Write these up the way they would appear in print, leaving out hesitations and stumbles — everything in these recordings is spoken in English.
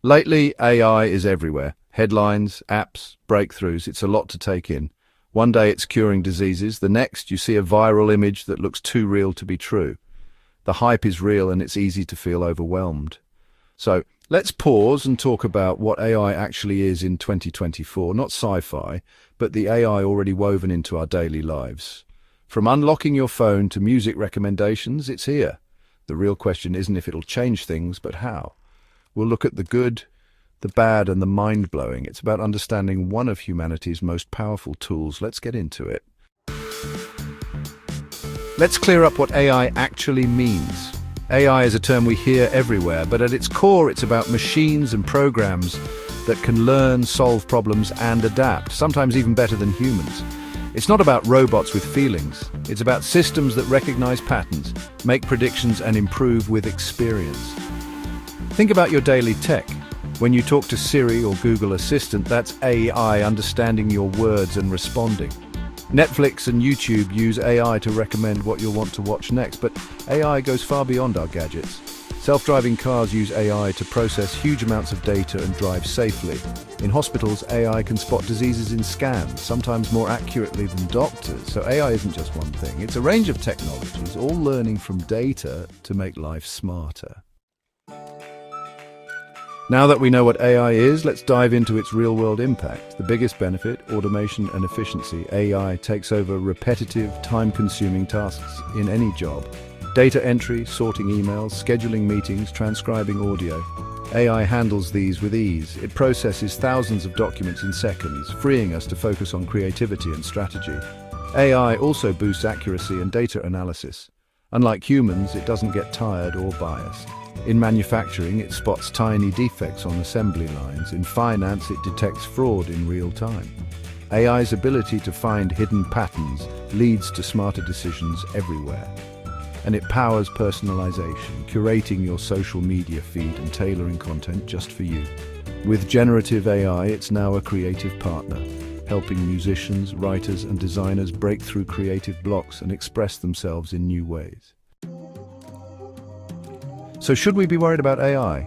Lately, AI is everywhere. Headlines, apps, breakthroughs, it's a lot to take in. One day it's curing diseases, the next you see a viral image that looks too real to be true. The hype is real and it's easy to feel overwhelmed. So, let's pause and talk about what AI actually is in 2024, not sci-fi, but the AI already woven into our daily lives. From unlocking your phone to music recommendations, it's here. The real question isn't if it'll change things, but how. We'll look at the good, the bad, and the mind-blowing. It's about understanding one of humanity's most powerful tools. Let's get into it. Let's clear up what AI actually means. AI is a term we hear everywhere, but at its core it's about machines and programs that can learn, solve problems, and adapt, sometimes even better than humans. It's not about robots with feelings. It's about systems that recognize patterns, make predictions, and improve with experience. Think about your daily tech. When you talk to Siri or Google Assistant, that's AI understanding your words and responding. Netflix and YouTube use AI to recommend what you'll want to watch next, but AI goes far beyond our gadgets. Self-driving cars use AI to process huge amounts of data and drive safely. In hospitals, AI can spot diseases in scans, sometimes more accurately than doctors. So AI isn't just one thing. It's a range of technologies, all learning from data to make life smarter. Now that we know what AI is, let's dive into its real-world impact. The biggest benefit, automation and efficiency. AI takes over repetitive, time-consuming tasks in any job. Data entry, sorting emails, scheduling meetings, transcribing audio. AI handles these with ease. It processes thousands of documents in seconds, freeing us to focus on creativity and strategy. AI also boosts accuracy and data analysis. Unlike humans, it doesn't get tired or biased. In manufacturing, it spots tiny defects on assembly lines. In finance, it detects fraud in real time. AI's ability to find hidden patterns leads to smarter decisions everywhere. And it powers personalization, curating your social media feed and tailoring content just for you. With generative AI, it's now a creative partner, helping musicians, writers, and designers break through creative blocks and express themselves in new ways. So should we be worried about AI?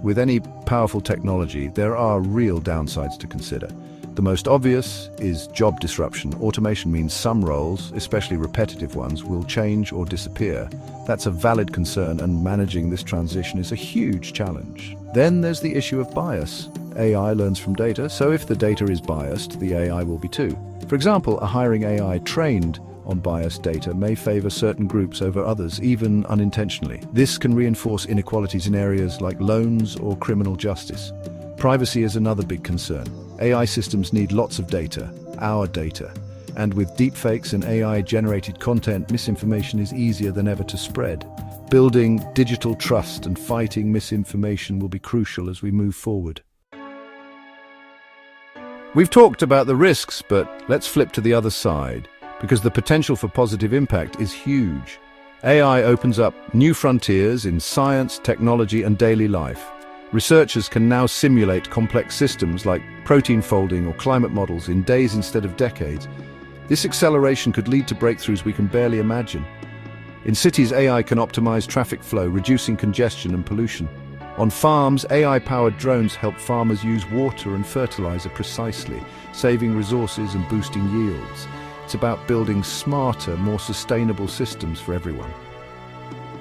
With any powerful technology, there are real downsides to consider. The most obvious is job disruption. Automation means some roles, especially repetitive ones, will change or disappear. That's a valid concern, and managing this transition is a huge challenge. Then there's the issue of bias. AI learns from data, so if the data is biased, the AI will be too. For example, a hiring AI trained on biased data may favor certain groups over others, even unintentionally. This can reinforce inequalities in areas like loans or criminal justice. Privacy is another big concern. AI systems need lots of data, our data. And with deepfakes and AI-generated content, misinformation is easier than ever to spread. Building digital trust and fighting misinformation will be crucial as we move forward. We've talked about the risks, but let's flip to the other side, because the potential for positive impact is huge. AI opens up new frontiers in science, technology, and daily life. Researchers can now simulate complex systems like protein folding or climate models in days instead of decades. This acceleration could lead to breakthroughs we can barely imagine. In cities, AI can optimize traffic flow, reducing congestion and pollution. On farms, AI-powered drones help farmers use water and fertilizer precisely, saving resources and boosting yields. It's about building smarter, more sustainable systems for everyone.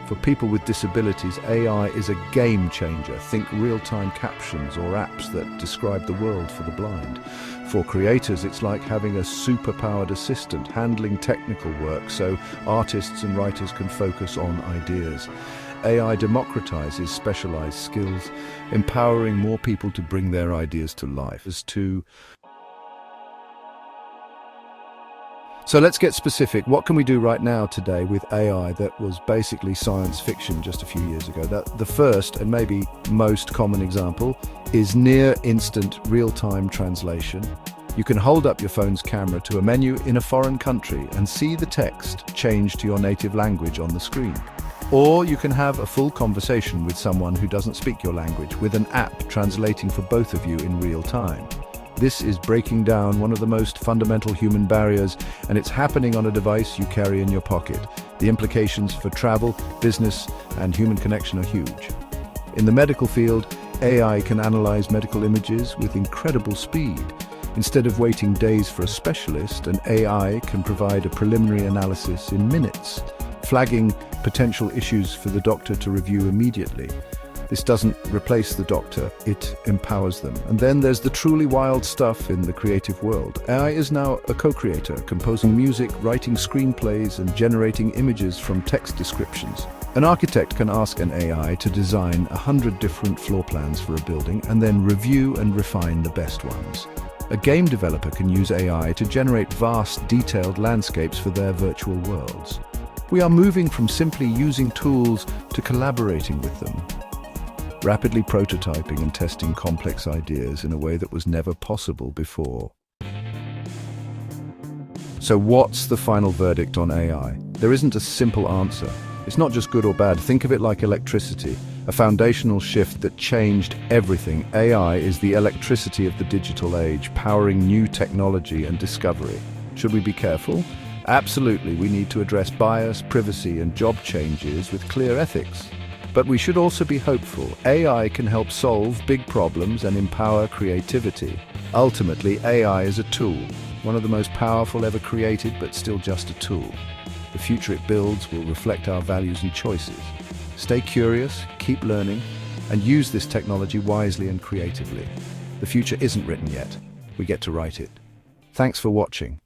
For people with disabilities, AI is a game changer. Think real-time captions or apps that describe the world for the blind. For creators, it's like having a super-powered assistant handling technical work so artists and writers can focus on ideas. AI democratizes specialized skills, empowering more people to bring their ideas to life. So let's get specific. What can we do right now today with AI that was basically science fiction just a few years ago? The first and maybe most common example is near instant real-time translation. You can hold up your phone's camera to a menu in a foreign country and see the text change to your native language on the screen. Or you can have a full conversation with someone who doesn't speak your language with an app translating for both of you in real time. This is breaking down one of the most fundamental human barriers, and it's happening on a device you carry in your pocket. The implications for travel, business, and human connection are huge. In the medical field, AI can analyze medical images with incredible speed. Instead of waiting days for a specialist, an AI can provide a preliminary analysis in minutes, flagging potential issues for the doctor to review immediately. This doesn't replace the doctor, it empowers them. And then there's the truly wild stuff in the creative world. AI is now a co-creator, composing music, writing screenplays, and generating images from text descriptions. An architect can ask an AI to design 100 different floor plans for a building and then review and refine the best ones. A game developer can use AI to generate vast, detailed landscapes for their virtual worlds. We are moving from simply using tools to collaborating with them, rapidly prototyping and testing complex ideas in a way that was never possible before. So what's the final verdict on AI? There isn't a simple answer. It's not just good or bad. Think of it like electricity, a foundational shift that changed everything. AI is the electricity of the digital age, powering new technology and discovery. Should we be careful? Absolutely, we need to address bias, privacy, and job changes with clear ethics. But we should also be hopeful. AI can help solve big problems and empower creativity. Ultimately, AI is a tool, one of the most powerful ever created, but still just a tool. The future it builds will reflect our values and choices. Stay curious, keep learning, and use this technology wisely and creatively. The future isn't written yet. We get to write it. Thanks for watching.